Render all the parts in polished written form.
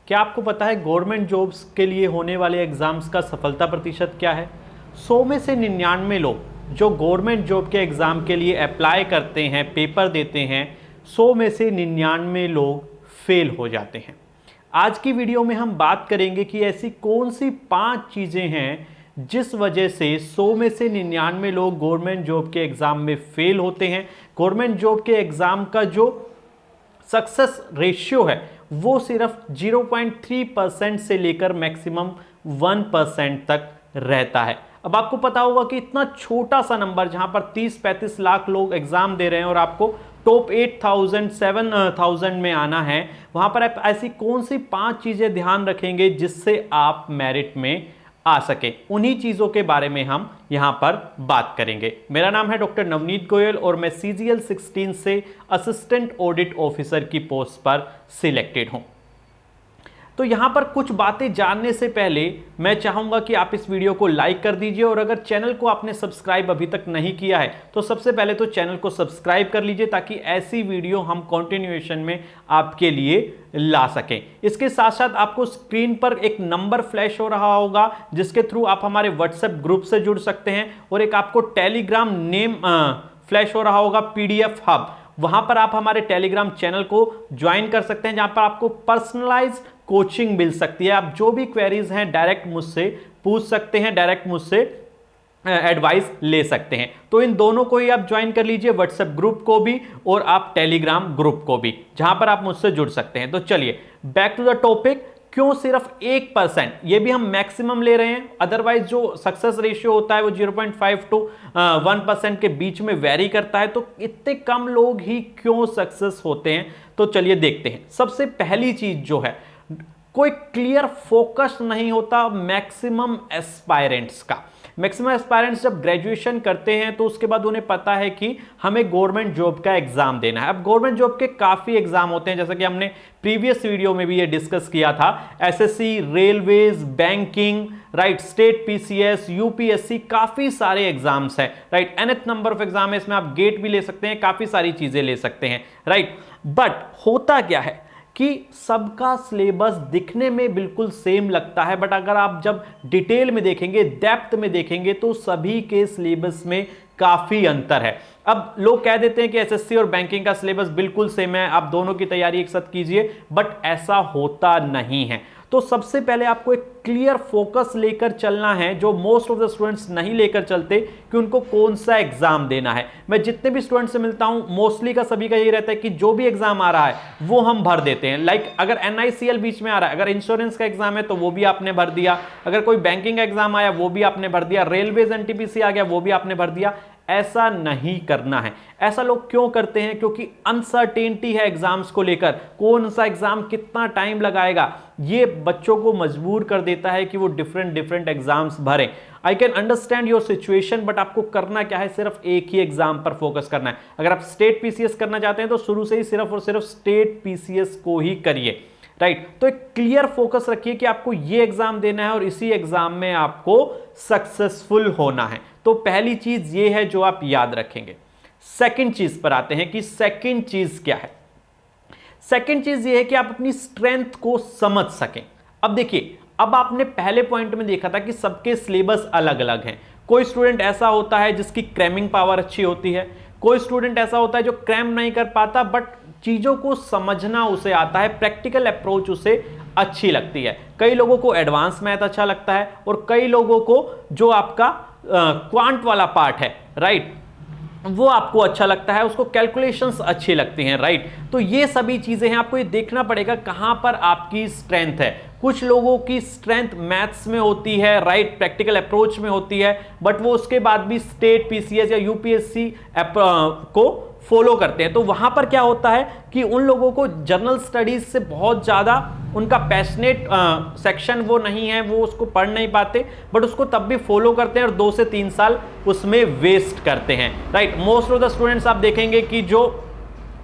क्या आपको पता है गवर्नमेंट जॉब्स के लिए होने वाले एग्जाम्स का सफलता प्रतिशत क्या है? 100 में से 99 लोग जो गवर्नमेंट जॉब के एग्ज़ाम के लिए अप्लाई करते हैं, पेपर देते हैं, 100 में से 99 लोग फेल हो जाते हैं। आज की वीडियो में हम बात करेंगे कि ऐसी कौन सी 5 चीज़ें हैं जिस वजह से 100 में से 99 लोग गवर्नमेंट जॉब के एग्ज़ाम में फेल होते हैं। गवर्नमेंट जॉब के एग्ज़ाम का जो सक्सेस रेशियो है वो सिर्फ 0.3% से लेकर मैक्सिमम 1% तक रहता है। अब आपको पता होगा कि इतना छोटा सा नंबर जहां पर 30-35 लाख लोग एग्जाम दे रहे हैं और आपको टॉप 8,000 7,000 में आना है, वहां पर आप ऐसी कौन सी 5 चीजें ध्यान रखेंगे जिससे आप मेरिट में आ सके, उन्हीं चीजों के बारे में हम यहां पर बात करेंगे। मेरा नाम है डॉक्टर नवनीत गोयल और मैं CGL 16 से असिस्टेंट ऑडिट ऑफिसर की पोस्ट पर सिलेक्टेड हूं। तो यहां पर कुछ बातें जानने से पहले मैं चाहूंगा कि आप इस वीडियो को लाइक कर दीजिए और अगर चैनल को आपने सब्सक्राइब अभी तक नहीं किया है तो सबसे पहले तो चैनल को सब्सक्राइब कर लीजिए ताकि ऐसी वीडियो हम कंटिन्यूएशन में आपके लिए ला सकें। इसके साथ साथ आपको स्क्रीन पर एक नंबर फ्लैश हो रहा होगा जिसके थ्रू आप हमारे व्हाट्सएप ग्रुप से जुड़ सकते हैं और एक आपको टेलीग्राम नेम फ्लैश हो रहा होगा PDF हब, वहां पर आप हमारे टेलीग्राम चैनल को ज्वाइन कर सकते हैं जहां पर आपको पर्सनलाइज्ड कोचिंग मिल सकती है। आप जो भी क्वेरीज हैं डायरेक्ट मुझसे पूछ सकते हैं, डायरेक्ट मुझसे एडवाइस ले सकते हैं। तो इन दोनों को ही आप ज्वाइन कर लीजिए, व्हाट्सएप ग्रुप को भी और आप टेलीग्राम ग्रुप को भी, जहां पर आप मुझसे जुड़ सकते हैं। तो चलिए बैक टू द टॉपिक। क्यों सिर्फ 1%? ये भी हम मैक्सिमम ले रहे हैं, अदरवाइज जो सक्सेस रेशियो होता है वो 0.5 to 1% के बीच में वेरी करता है। तो इतने कम लोग ही क्यों सक्सेस होते हैं? तो चलिए देखते हैं। सबसे पहली चीज जो है, कोई क्लियर फोकस नहीं होता मैक्सिमम एस्पायरेंट्स का। मैक्सिमम एस्पायरेंट्स जब ग्रेजुएशन करते हैं तो उसके बाद उन्हें पता है कि हमें गवर्नमेंट जॉब का एग्जाम देना है। अब गवर्नमेंट जॉब के काफी एग्जाम होते हैं, जैसा कि हमने प्रीवियस वीडियो में भी ये डिस्कस किया था। SSC, railways, banking, right, state PCS, UPSC, काफी सारे एग्जाम्स हैं, right. nth number of exam है, इसमें आप गेट भी ले सकते हैं, काफी सारी चीजें ले सकते हैं, राइट। बट होता क्या है कि सबका सिलेबस दिखने में बिल्कुल सेम लगता है, बट अगर आप जब डिटेल में देखेंगे, डेप्थ में देखेंगे तो सभी के सिलेबस में काफी अंतर है। अब लोग कह देते हैं कि SSC और बैंकिंग का सिलेबस बिल्कुल सेम है, आप दोनों की तैयारी एक साथ कीजिए, बट ऐसा होता नहीं है। तो सबसे पहले आपको एक क्लियर फोकस लेकर चलना है, जो मोस्ट ऑफ द स्टूडेंट्स नहीं लेकर चलते, कि उनको कौन सा एग्जाम देना है। मैं जितने भी स्टूडेंट से मिलता हूं मोस्टली का सभी का यही रहता है कि जो भी एग्जाम आ रहा है वो हम भर देते हैं। लाइक अगर NICL बीच में आ रहा है, अगर इंश्योरेंस का एग्जाम है तो वो भी आपने भर दिया, अगर कोई बैंकिंग एग्जाम आया वो भी आपने भर दिया, रेलवेज NTPC आ गया वो भी आपने भर दिया। ऐसा नहीं करना है। ऐसा लोग क्यों करते हैं? क्योंकि अनसर्टेनिटी है एग्जाम्स को लेकर, कौन सा एग्जाम कितना टाइम लगाएगा, ये बच्चों को मजबूर कर देता है कि वो डिफरेंट एग्जाम्स भरें। I can understand your situation, but आपको करना क्या है? सिर्फ एक ही एग्जाम पर फोकस करना है। अगर आप स्टेट PCS करना चाहते हैं तो शुरू से ही सिर्फ और सिर्फ स्टेट PCS को ही करिए, राइट। तो एक क्लियर फोकस रखिए कि आपको ये एग्जाम देना है और इसी एग्जाम में आपको सक्सेसफुल होना है। तो पहली चीज ये है जो आप याद रखेंगे। सेकंड चीज पर आते हैं कि सेकंड चीज क्या है। सेकंड चीज ये है कि आप अपनी स्ट्रेंथ को समझ सकें। अब देखिए, अब आपने पहले पॉइंट में देखा था कि सबके सिलेबस अलग अलग हैं। कोई स्टूडेंट ऐसा होता है जिसकी क्रैमिंग पावर अच्छी होती है, कोई स्टूडेंट ऐसा होता है जो क्रैम नहीं कर पाता बट चीजों को समझना उसे आता है, प्रैक्टिकल अप्रोच उसे अच्छी लगती है। कई लोगों को एडवांस मैथ अच्छा लगता है और कई लोगों को जो आपका क्वांट वाला पार्ट है, राइट, वो आपको अच्छा लगता है, उसको कैलकुलेशंस अच्छी लगती हैं, राइट। तो ये सभी चीजें हैं, आपको ये देखना पड़ेगा कहां पर आपकी स्ट्रेंथ है। कुछ लोगों की स्ट्रेंथ मैथ्स में होती है, राइट, प्रैक्टिकल अप्रोच में होती है, बट वो उसके बाद भी स्टेट PCS या UPSC को फॉलो करते हैं। तो वहां पर क्या होता है कि उन लोगों को जनरल स्टडीज से बहुत ज्यादा उनका पैशनेट सेक्शन वो नहीं है, वो उसको पढ़ नहीं पाते, बट उसको तब भी फॉलो करते हैं और 2 से 3 साल उसमें वेस्ट करते हैं, right. Most of the students आप देखेंगे कि जो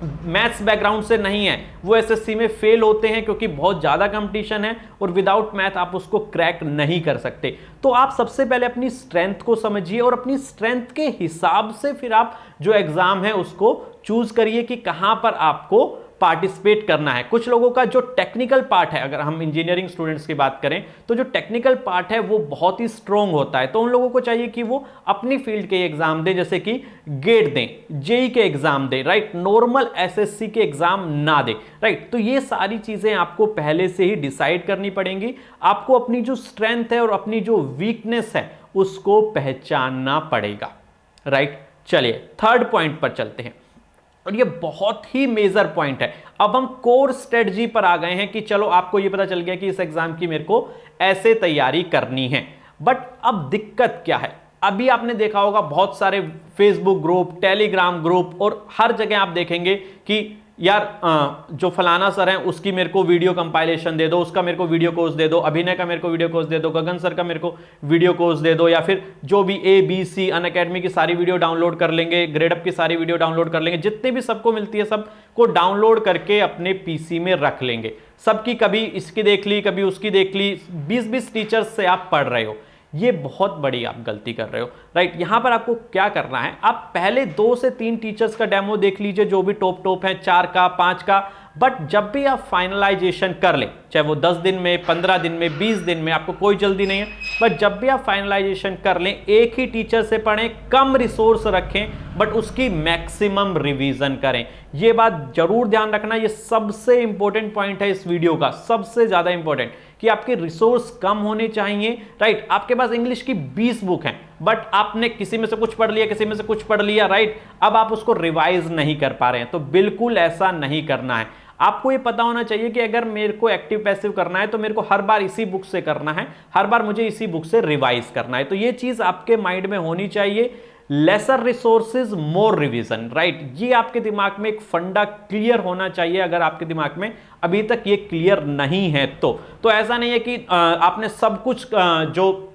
मैथ्स बैकग्राउंड से नहीं है वो SSC में फेल होते हैं क्योंकि बहुत ज्यादा कंपटीशन है और विदाउट मैथ आप उसको क्रैक नहीं कर सकते। तो आप सबसे पहले अपनी स्ट्रेंथ को समझिए और अपनी स्ट्रेंथ के हिसाब से फिर आप जो एग्जाम है उसको चूज करिए कि कहां पर आपको पार्टिसिपेट करना है। कुछ लोगों का जो टेक्निकल पार्ट है, अगर हम इंजीनियरिंग स्टूडेंट्स की बात करें तो जो टेक्निकल पार्ट है वो बहुत ही स्ट्रॉन्ग होता है, तो उन लोगों को चाहिए कि वो अपनी फील्ड के एग्जाम दें, जैसे कि गेट दें, जेई के एग्जाम दें, राइट, नॉर्मल एसएससी के एग्जाम ना दें, राइट। तो ये सारी चीजें आपको पहले से ही डिसाइड करनी पड़ेंगी। आपको अपनी जो स्ट्रेंथ है और अपनी जो वीकनेस है उसको पहचानना पड़ेगा, राइट। चलिए थर्ड पॉइंट पर चलते हैं, और ये बहुत ही मेजर पॉइंट है। अब हम कोर स्ट्रेटजी पर आ गए हैं कि चलो आपको ये पता चल गया कि इस एग्जाम की मेरे को ऐसे तैयारी करनी है, बट अब दिक्कत क्या है? अभी आपने देखा होगा बहुत सारे फेसबुक ग्रुप, टेलीग्राम ग्रुप और हर जगह आप देखेंगे कि यार जो फलाना सर है उसकी मेरे को वीडियो कंपाइलेशन दे दो, उसका मेरे को वीडियो कोर्स दे दो, अभिनय का मेरे को वीडियो कोर्स दे दो, गगन सर का मेरे को वीडियो कोर्स दे दो, या फिर जो भी ABC अनअकैडमी की सारी वीडियो डाउनलोड कर लेंगे, ग्रेडअप की सारी वीडियो डाउनलोड कर लेंगे, जितने भी सबको मिलती है सबको डाउनलोड करके अपने PC में रख लेंगे। सबकी कभी इसकी देख ली, कभी उसकी देख ली, 20-20 टीचर्स से आप पढ़ रहे हो। ये बहुत बड़ी आप गलती कर रहे हो, राइट। यहां पर आपको क्या करना है, आप पहले 2 से 3 टीचर्स का डेमो देख लीजिए, जो भी टॉप है, 4 का 5 का, बट जब भी आप फाइनलाइजेशन कर लें, चाहे वो 10 दिन में, 15 दिन में, 20 दिन में, आपको कोई जल्दी नहीं है, बट जब भी आप फाइनलाइजेशन कर लें, एक ही टीचर से पढ़ें, कम रिसोर्स रखें, बट उसकी मैक्सिमम रिवीजन करें। ये बात जरूर ध्यान रखना, ये सबसे इंपॉर्टेंट पॉइंट है इस वीडियो का, सबसे ज्यादा इंपॉर्टेंट, कि आपके रिसोर्स कम होने चाहिए, राइट। आपके पास इंग्लिश की 20 बुक हैं, बट आपने किसी में से कुछ पढ़ लिया, किसी में से कुछ पढ़ लिया, राइट। अब आप उसको रिवाइज नहीं कर पा रहे हैं, तो बिल्कुल ऐसा नहीं करना है। आपको ये पता होना चाहिए कि अगर मेरे को एक्टिव पैसिव करना है तो मेरे को हर बार इसी बुक से करना है, हर बार मुझे इसी बुक से रिवाइज करना है। तो ये चीज आपके माइंड में होनी चाहिए, लेसर रिसोर्सेज मोर रिवीजन, राइट। ये आपके दिमाग में एक फंडा क्लियर होना चाहिए। अगर आपके दिमाग में अभी तक ये क्लियर नहीं है तो ऐसा नहीं है कि आपने सब कुछ जो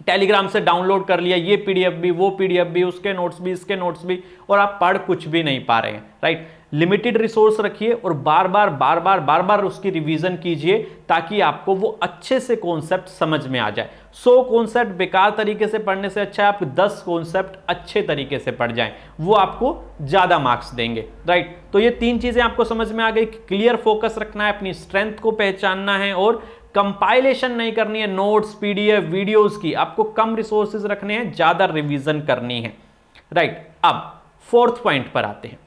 टेलीग्राम से डाउनलोड कर लिया, ये PDF भी, वो PDF भी, उसके नोट्स भी, इसके नोट्स भी, और आप पढ़ कुछ भी नहीं पा रहे हैं, राइट। लिमिटेड रिसोर्स रखिए और बार बार उसकी रिवीजन कीजिए, ताकि आपको वो अच्छे से कॉन्सेप्ट समझ में आ जाए। 100 कॉन्सेप्ट बेकार तरीके से पढ़ने से अच्छा है आप 10 कॉन्सेप्ट अच्छे तरीके से पढ़ जाएं, वो आपको ज्यादा मार्क्स देंगे, राइट। तो ये 3 चीजें आपको समझ में आ गई। क्लियर फोकस रखना है, अपनी स्ट्रेंथ को पहचानना है, और कंपाइलेशन नहीं करनी है नोट्स, PDF, वीडियोस की। आपको कम रिसोर्सेज रखने हैं, ज्यादा रिवीजन करनी है, राइट। अब 4th पॉइंट पर आते हैं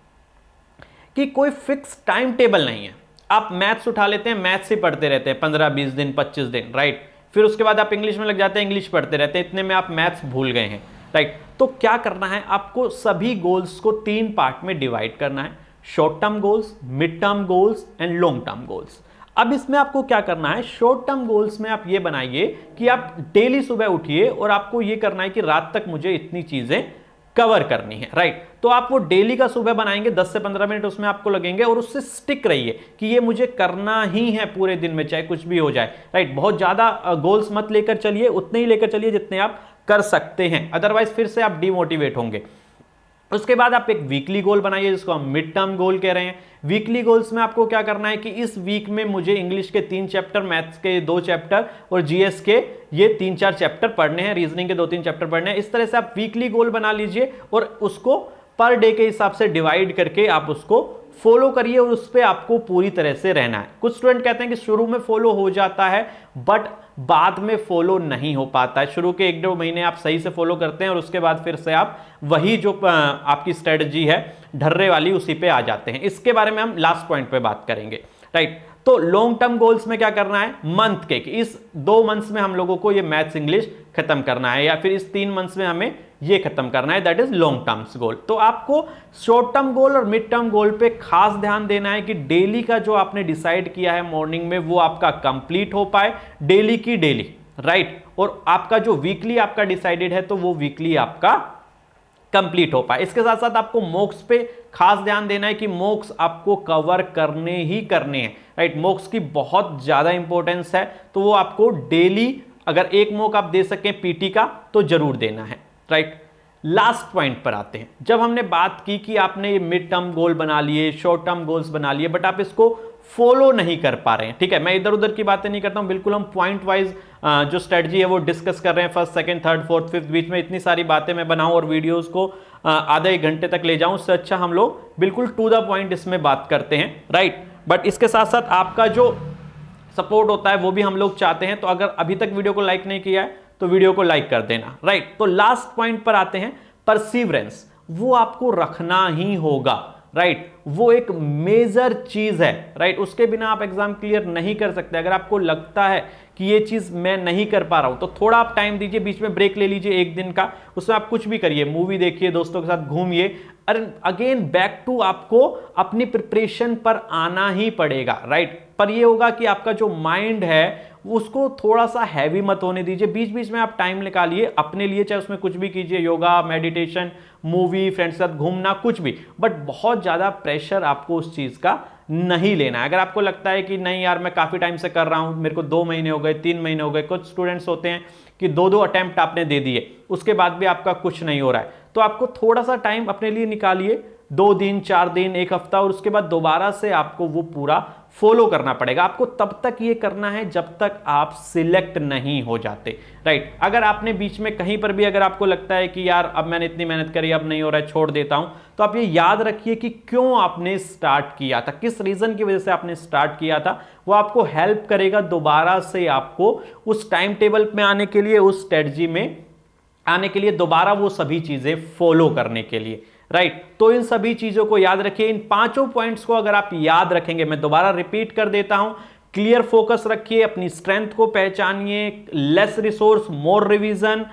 कि कोई फिक्स टाइम टेबल नहीं है। आप मैथ्स उठा लेते हैं, मैथ्स ही पढ़ते रहते हैं 15-20 दिन, 25 दिन, राइट। फिर उसके बाद आप इंग्लिश में लग जाते हैं, इंग्लिश पढ़ते रहते हैं, इतने में आप मैथ्स भूल गए हैं, राइट। तो क्या करना है, आपको सभी गोल्स को 3 पार्ट में डिवाइड करना है, short term goals, mid term goals and long term goals. अब इसमें आपको क्या करना है, शॉर्ट टर्म गोल्स में आप ये बनाइए कि आप डेली सुबह उठिए और आपको ये करना है कि रात तक मुझे इतनी चीजें कवर करनी है, राइट। तो आप वो डेली का सुबह बनाएंगे, 10 से 15 मिनट उसमें आपको लगेंगे, और उससे स्टिक रहिए कि ये मुझे करना ही है पूरे दिन में, चाहे कुछ भी हो जाए, राइट। बहुत ज्यादा गोल्स मत लेकर चलिए, उतने ही लेकर चलिए जितने आप कर सकते हैं, अदरवाइज फिर से आप डिमोटिवेट होंगे। उसके बाद आप एक वीकली गोल बनाइए, जिसको हम मिड टर्म गोल कह रहे हैं। वीकली गोल्स में आपको क्या करना है कि इस वीक में मुझे इंग्लिश के 3 चैप्टर, मैथ्स के 2 चैप्टर और GS के ये 3-4 चैप्टर पढ़ने हैं, रीजनिंग के 2-3 चैप्टर पढ़ने हैं। इस तरह से आप वीकली गोल बना लीजिए और उसको पर डे के हिसाब से डिवाइड करके आप उसको फॉलो करिए, और उस पर आपको पूरी तरह से रहना है। कुछ स्टूडेंट कहते हैं कि शुरू में फॉलो हो जाता है, बट बाद में फॉलो नहीं हो पाता है। शुरू के 1-2 महीने आप सही से फॉलो करते हैं और उसके बाद फिर से आप वही जो आपकी स्ट्रेटजी है ढर्रे वाली, उसी पे आ जाते हैं। इसके बारे में हम लास्ट पॉइंट पे बात करेंगे, राइट। तो लॉन्ग टर्म गोल्स में क्या करना है, मंथ के, इस 2 मंथ्स में हम लोगों को ये मैथ्स इंग्लिश खत्म करना है, या फिर इस 3 मंथ्स में हमें ये खत्म करना है, that is long terms goal. तो आपको शॉर्ट टर्म गोल और मिड टर्म गोल पे खास ध्यान देना है कि डेली का जो आपने डिसाइड किया है मॉर्निंग में, वो आपका कंप्लीट हो पाए, डेली की डेली, राइट। और आपका जो वीकली आपका डिसाइडेड है, तो वो वीकली आपका कंप्लीट हो पाए। इसके साथ साथ आपको मॉक्स पे खास ध्यान देना है कि मॉक्स आपको कवर करने ही करने हैं, राइट। मॉक्स की बहुत ज्यादा इंपॉर्टेंस है, तो वो आपको डेली अगर एक मॉक आप दे सकें PT का तो जरूर देना है, राइट। लास्ट पॉइंट पर आते हैं। जब हमने बात की कि आपने ये मिड टर्म गोल बना लिए, शॉर्ट टर्म गोल्स बना लिए, बट आप इसको फॉलो नहीं कर पा रहे हैं। ठीक है, मैं इधर उधर की बातें नहीं करता हूं, बिल्कुल हम पॉइंट वाइज जो स्ट्रेटजी है वो डिस्कस कर रहे हैं। First, second, third, fourth, fifth, बीच में इतनी सारी बातें मैं बनाऊं और वीडियोस को आधा एक घंटे तक ले जाऊं, उससे अच्छा हम लोग बिल्कुल टू द पॉइंट इसमें बात करते हैं, राइट। बट इसके साथ साथ आपका जो सपोर्ट होता है वो भी हम लोग चाहते हैं, तो अगर अभी तक वीडियो को लाइक नहीं किया है तो वीडियो को लाइक कर देना, राइट। तो लास्ट पॉइंट पर आते हैं, परसीवरेंस, वो आपको रखना ही होगा, राइट। वो एक मेजर चीज है, राइट। उसके बिना आप एग्जाम क्लियर नहीं कर सकते। अगर आपको लगता है कि ये चीज मैं नहीं कर पा रहा हूं तो थोड़ा आप टाइम दीजिए, बीच में ब्रेक ले लीजिए एक दिन का, उसमें आप कुछ भी करिए, मूवी देखिए, दोस्तों के साथ घूमिए, अगेन बैक टू आपको अपनी प्रिपरेशन पर आना ही पड़ेगा, राइट। पर ये होगा कि आपका जो माइंड है उसको थोड़ा सा हैवी मत होने दीजिए। बीच बीच में आप टाइम निकालिए अपने लिए, चाहे उसमें कुछ भी कीजिए, योगा, मेडिटेशन, मूवी, फ्रेंड्स के साथ घूमना, कुछ भी, बट बहुत ज्यादा प्रेशर आपको उस चीज का नहीं लेना है। अगर आपको लगता है कि नहीं यार मैं काफी टाइम से कर रहा हूं, मेरे को 2 महीने हो गए, 3 महीने हो गए, कुछ स्टूडेंट्स होते हैं कि 2-2 अटेम्प्ट आपने दे दिए, उसके बाद भी आपका कुछ नहीं हो रहा है, तो आपको थोड़ा सा टाइम अपने लिए निकालिए, 2 दिन, 4 दिन, 1 हफ्ता, और उसके बाद दोबारा से आपको वो पूरा फॉलो करना पड़ेगा। आपको तब तक ये करना है जब तक आप सिलेक्ट नहीं हो जाते, राइट। अगर आपने बीच में कहीं पर भी अगर आपको लगता है कि यार अब मैंने इतनी मेहनत करी, अब नहीं हो रहा है, छोड़ देता हूं, तो आप ये याद रखिए कि क्यों आपने स्टार्ट किया था, किस रीजन की वजह से आपने स्टार्ट किया था। वो आपको हेल्प करेगा दोबारा से आपको उस टाइम टेबल में आने के लिए, उस स्ट्रेटजी में आने के लिए, दोबारा वो सभी चीजें फॉलो करने के लिए, राइट। तो इन सभी चीजों को याद रखिए। इन 5 पॉइंट्स को अगर आप याद रखेंगे, मैं दोबारा रिपीट कर देता हूं, क्लियर फोकस रखिए, अपनी स्ट्रेंथ को पहचानिए, लेस रिसोर्स मोर रिवीजन,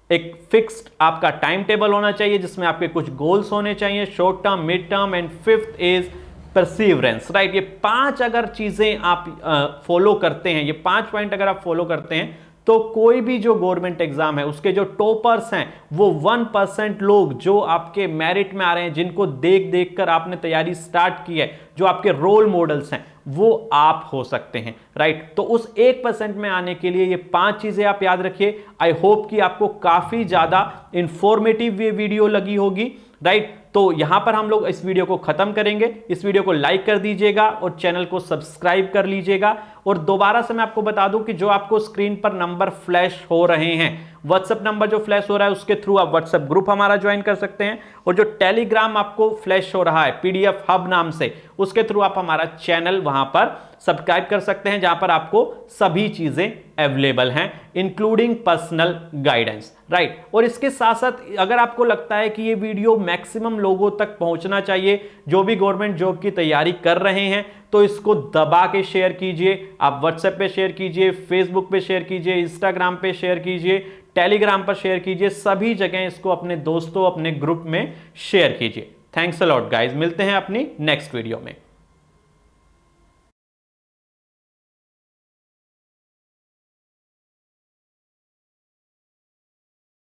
एक फिक्स्ड आपका टाइम टेबल होना चाहिए जिसमें आपके कुछ गोल्स होने चाहिए, short term, mid term, and fifth is perseverance, right. ये 5 अगर चीजें आप फॉलो करते हैं, ये 5 पॉइंट अगर आप फॉलो करते हैं, तो कोई भी जो गवर्नमेंट एग्जाम है उसके जो टॉपर्स हैं, वो 1% लोग जो आपके मेरिट में आ रहे हैं, जिनको देख देख कर आपने तैयारी स्टार्ट की है, जो आपके रोल मॉडल्स हैं, वो आप हो सकते हैं, राइट। तो उस 1% में आने के लिए ये 5 चीजें आप याद रखिए। आई होप कि आपको काफी ज्यादा इंफॉर्मेटिव ये वीडियो लगी होगी, राइट। तो यहां पर हम लोग इस वीडियो को खत्म करेंगे। इस वीडियो को लाइक कर दीजिएगा और चैनल को सब्सक्राइब कर लीजिएगा। और दोबारा से मैं आपको बता दूं कि जो आपको स्क्रीन पर नंबर फ्लैश हो रहे हैं, व्हाट्सएप नंबर जो फ्लैश हो रहा है, उसके थ्रू आप व्हाट्सएप ग्रुप हमारा ज्वाइन कर सकते हैं, और जो टेलीग्राम आपको फ्लैश हो रहा है पीडीएफ हब नाम से, उसके थ्रू आप हमारा चैनल वहां पर सब्सक्राइब कर सकते हैं, जहां पर आपको सभी चीजें अवेलेबल हैं, इंक्लूडिंग पर्सनल गाइडेंस, राइट। और इसके साथ साथ अगर आपको लगता है कि ये वीडियो मैक्सिमम लोगों तक पहुंचना चाहिए जो भी गवर्नमेंट जॉब की तैयारी कर रहे हैं, तो इसको दबा के शेयर कीजिए। आप व्हाट्सएप पे शेयर कीजिए, फेसबुक पे शेयर कीजिए, इंस्टाग्राम पे शेयर कीजिए, टेलीग्राम पर शेयर कीजिए, सभी जगह इसको अपने दोस्तों, अपने ग्रुप में शेयर कीजिए। थैंक्स अ लॉट गाइस, मिलते हैं अपनी नेक्स्ट वीडियो में।